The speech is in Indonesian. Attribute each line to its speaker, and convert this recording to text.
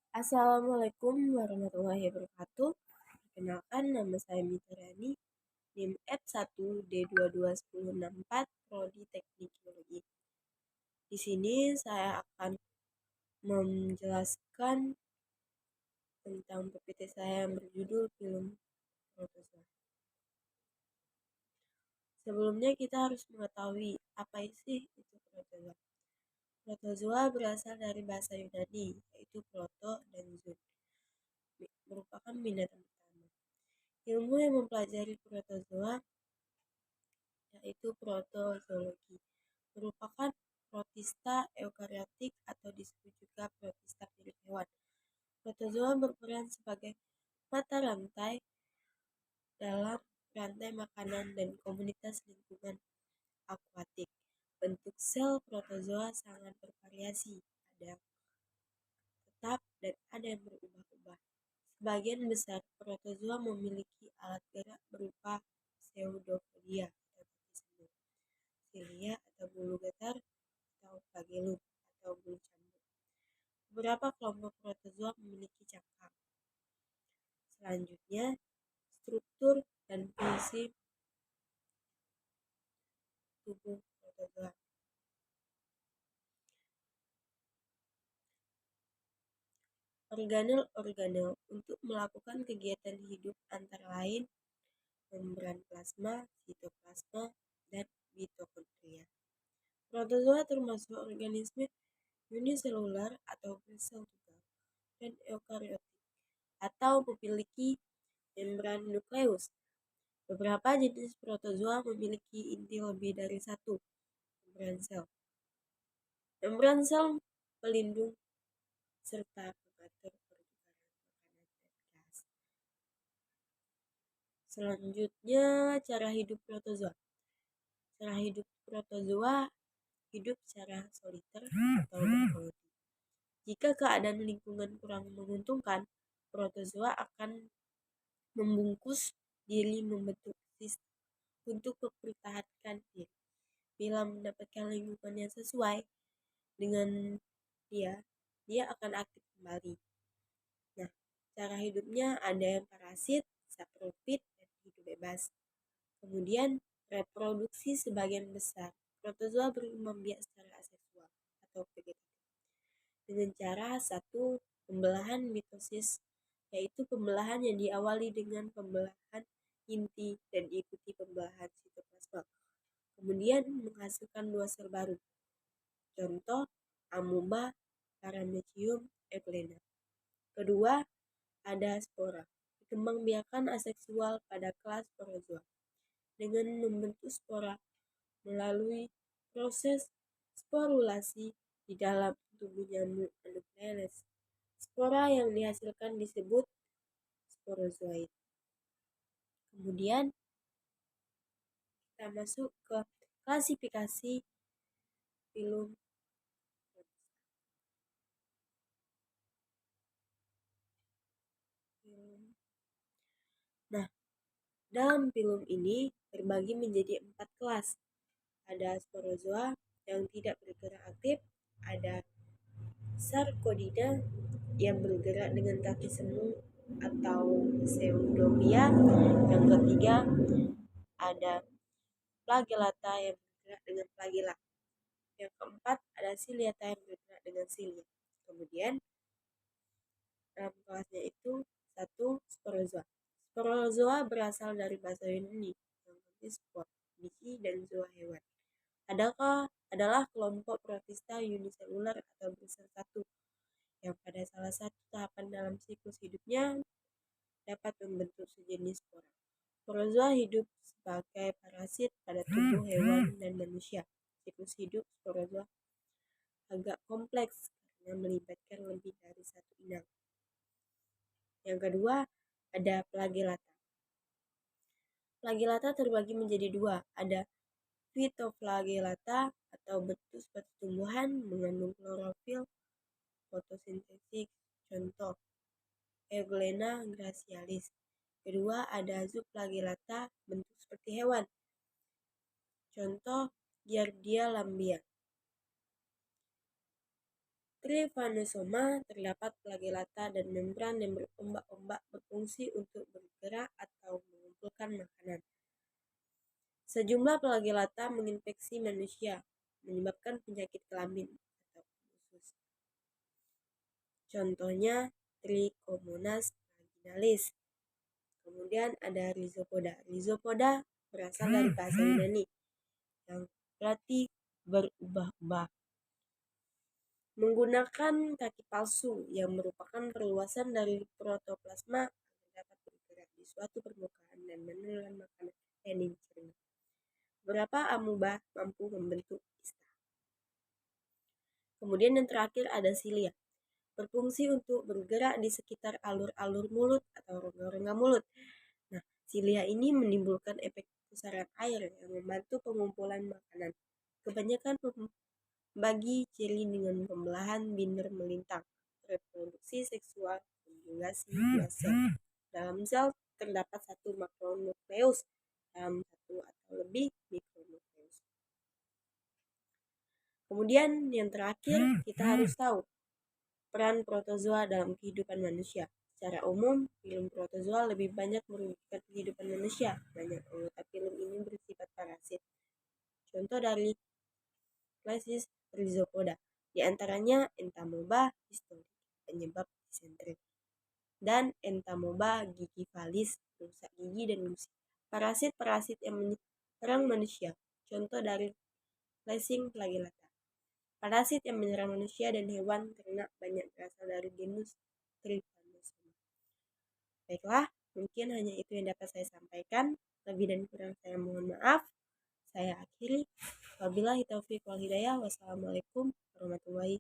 Speaker 1: Assalamualaikum warahmatullahi wabarakatuh. Perkenalkan, nama saya Mitriani, NIM F1D221064, Prodi Teknik Geologi. Di sini saya akan menjelaskan tentang PPT saya yang berjudul Film Protozoa. Sebelumnya kita harus mengetahui apa sih itu protozoa. Protozoa berasal dari bahasa Yunani, yaitu proto dan zoon, merupakan binatang pertama. Ilmu yang mempelajari protozoa yaitu protozoologi, merupakan protista eukariotik atau disebut juga protista milik hewan. Protozoa berperan sebagai mata rantai dalam rantai makanan dan komunitas lingkungan akuatik. Bentuk sel protozoa sangat bervariasi, ada tetap dan ada yang berubah-ubah. Sebagian besar protozoa memiliki alat gerak berupa pseudopodia atau kaki semut, silia atau bulu getar, atau flagellum atau bulu cambuk. Beberapa kelompok protozoa memiliki cangkang. Selanjutnya, struktur dan fungsi tubuh protozoa. Organel-organel untuk melakukan kegiatan hidup antara lain membran plasma, sitoplasma, dan mitokondria. Protozoa termasuk organisme uniselular atau bersel tunggal dan eukariotik atau memiliki membran nukleus. Beberapa jenis protozoa memiliki inti lebih dari satu membran sel. Membran sel pelindung serta pengatur pertukaran makanan dan gas. Selanjutnya, cara hidup protozoa. Cara hidup protozoa hidup secara soliter atau berkoloni. Jika keadaan lingkungan kurang menguntungkan, protozoa akan membungkus diri membentuk sistem untuk mempertahankan diri. Bila mendapatkan lingkungan yang sesuai dengan dia akan aktif kembali. Nah, cara hidupnya ada yang parasit, saprofit, dan hidup bebas. Kemudian, reproduksi sebagian besar protozoa berkembang biak secara aseksual atau vegetatif dengan cara satu pembelahan mitosis, yaitu pembelahan yang diawali dengan pembelahan inti dan diikuti pembelahan sitoplasma, kemudian menghasilkan dua sel baru. Contoh, amoeba, paramecium, euglena. Kedua, ada spora, dikembangbiakan aseksual pada kelas sporozoa dengan membentuk spora melalui proses sporulasi di dalam tubuh nyamuk Anopheles. Spora yang dihasilkan disebut sporozoid. Kemudian kita masuk ke klasifikasi filum. Nah, dalam filum ini terbagi menjadi 4 kelas. Ada sporozoa yang tidak bergerak aktif, ada Sarcodida yang bergerak dengan kaki semu atau pseudobia. Yang ketiga ada Flagellata yang bergerak dengan flagella. Yang keempat ada Ciliata yang bergerak dengan cilia. Kemudian dalam kelasnya itu satu sporozoa. Sporozoa berasal dari bahasa Yunani yang berarti spor, biji dan zoa hewan. Adalah kelompok protista uniselular atau bersatu yang pada salah satu tahapan dalam siklus hidupnya dapat membentuk sejenis spora. Sporozoa hidup sebagai parasit pada tubuh hewan dan manusia. Siklus hidup sporozoa agak kompleks karena melibatkan lebih dari satu inang. Yang kedua, ada flagellata. Flagellata terbagi menjadi dua, ada Phytoflagellata atau bentuk suatu tumbuhan mengandung klorofil fotosintesis, contoh Euglena gracialis. Kedua, ada Zooplagellata, bentuk seperti hewan, contoh Giardia lambia. Trypanosoma terdapat flagellata dan membran yang berombak-ombak berfungsi untuk bergerak atau mengumpulkan makanan. Sejumlah flagellata menginfeksi manusia, menyebabkan penyakit kelamin atau usus. Contohnya Trichomonas vaginalis. Kemudian ada Rhizopoda. Rhizopoda berasal dari bahasa Yunani yang berarti berubah-ubah. Menggunakan kaki palsu yang merupakan perluasan dari protoplasma agar dapat bergerak di suatu permukaan dan menelan makanan yang dicerna. Beberapa amuba mampu membentuk kista. Kemudian yang terakhir ada silia. Berfungsi untuk bergerak di sekitar alur-alur mulut atau rongga-rongga mulut. Nah, silia ini menimbulkan efek pusaran air yang membantu pengumpulan makanan. Kebanyakan bagi ciri dengan pembelahan binder melintang, reproduksi seksual, konjugasi dua sel. Dalam sel terdapat satu makronukleus, dalam satu atau lebih mikronukleus. Kemudian yang terakhir kita harus tahu peran protozoa dalam kehidupan manusia. Secara umum, filum protozoa lebih banyak merugikan kehidupan manusia. Banyak anggota filum ini bersifat parasit. Contoh dari klasis Rhizopoda, di antaranya Entamoeba histolytica, penyebab disenteri, dan Entamoeba gigivalis, perusak gigi dan gusi. Parasit-parasit yang menyerang manusia. Contoh dari Lysing flagellata. Parasit yang menyerang manusia dan hewan ternak banyak berasal dari genus Trypanosoma. Baiklah, mungkin hanya itu yang dapat saya sampaikan. Lebih dan kurang saya mohon maaf. Saya akhiri. Wabillahi taufiq wal hidayah. Wassalamualaikum warahmatullahi